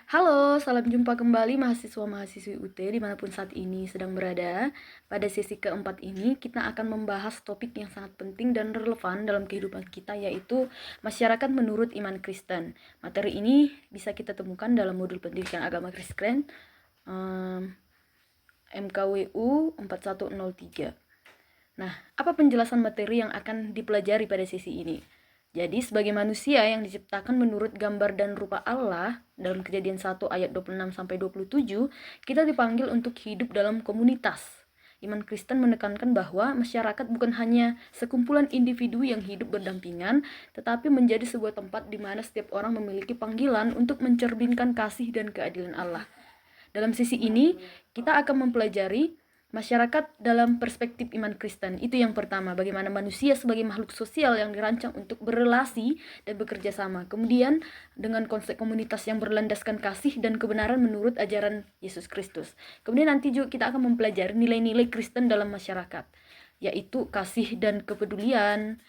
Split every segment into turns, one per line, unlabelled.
Halo, salam jumpa kembali mahasiswa-mahasiswi UT dimanapun saat ini sedang berada. Pada sesi keempat ini, kita akan membahas topik yang sangat penting dan relevan dalam kehidupan kita, yaitu masyarakat menurut iman Kristen. Materi ini bisa kita temukan dalam modul pendidikan agama Kristen MKWU 4103. Nah, apa penjelasan materi yang akan dipelajari pada sesi ini? Jadi, sebagai manusia yang diciptakan menurut gambar dan rupa Allah, dalam Kejadian 1 ayat 26-27, kita dipanggil untuk hidup dalam komunitas. Iman Kristen menekankan bahwa masyarakat bukan hanya sekumpulan individu yang hidup berdampingan, tetapi menjadi sebuah tempat di mana setiap orang memiliki panggilan untuk mencerminkan kasih dan keadilan Allah. Dalam sisi ini, kita akan mempelajari masyarakat dalam perspektif iman Kristen. Itu yang pertama, bagaimana manusia sebagai makhluk sosial yang dirancang untuk berelasi dan bekerja sama. Kemudian, dengan konsep komunitas yang berlandaskan kasih dan kebenaran menurut ajaran Yesus Kristus. Kemudian nanti juga kita akan mempelajari nilai-nilai Kristen dalam masyarakat, yaitu kasih dan kepedulian.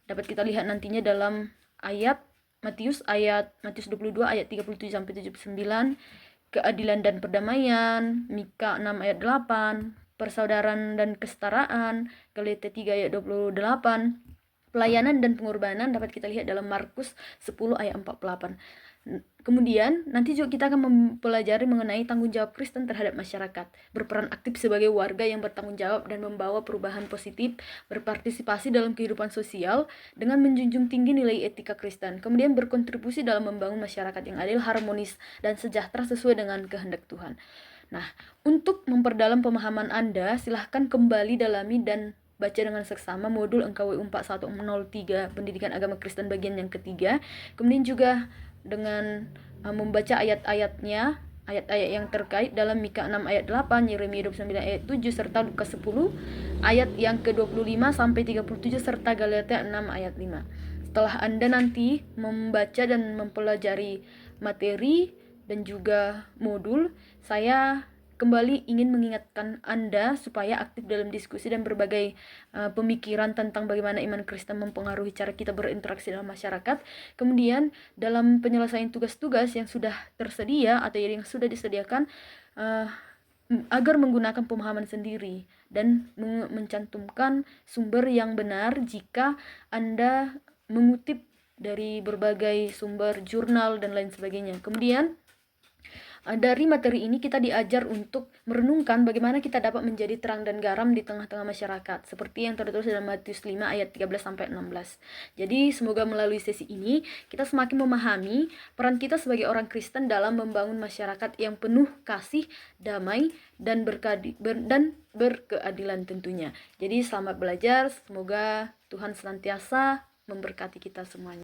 Dapat kita lihat nantinya dalam ayat Matius 22 ayat 37 sampai 79, keadilan dan perdamaian, Mika 6 ayat 8, persaudaraan dan kesetaraan, Galatia 3 ayat 28, pelayanan dan pengorbanan dapat kita lihat dalam Markus 10 ayat 48. Kemudian nanti juga kita akan mempelajari mengenai tanggung jawab Kristen terhadap masyarakat, berperan aktif sebagai warga yang bertanggung jawab dan membawa perubahan positif, berpartisipasi dalam kehidupan sosial dengan menjunjung tinggi nilai etika Kristen, kemudian berkontribusi dalam membangun masyarakat yang adil, harmonis, dan sejahtera sesuai dengan kehendak Tuhan. Nah, untuk memperdalam pemahaman Anda, silahkan kembali dalami dan baca dengan seksama modul NKWU 4103 Pendidikan Agama Kristen bagian yang ketiga. Kemudian juga dengan membaca ayat-ayatnya, ayat-ayat yang terkait dalam Mika 6 ayat 8, Yeremia 29 ayat 7, serta Lukas 10 ayat yang ke-25 sampai 37, serta Galatia 6 ayat 5. Setelah Anda nanti membaca dan mempelajari materi dan juga modul, saya kembali ingin mengingatkan Anda supaya aktif dalam diskusi dan berbagai pemikiran tentang bagaimana iman Kristen mempengaruhi cara kita berinteraksi dalam masyarakat. Kemudian dalam penyelesaian tugas-tugas yang sudah tersedia atau yang sudah disediakan, agar menggunakan pemahaman sendiri dan mencantumkan sumber yang benar jika Anda mengutip dari berbagai sumber jurnal dan lain sebagainya. Kemudian dari materi ini kita diajar untuk merenungkan bagaimana kita dapat menjadi terang dan garam di tengah-tengah masyarakat, seperti yang tertulis dalam Matius 5 ayat 13 sampai 16. Jadi semoga melalui sesi ini kita semakin memahami peran kita sebagai orang Kristen dalam membangun masyarakat yang penuh kasih, damai, dan berkeadilan tentunya. Jadi selamat belajar, semoga Tuhan senantiasa memberkati kita semuanya.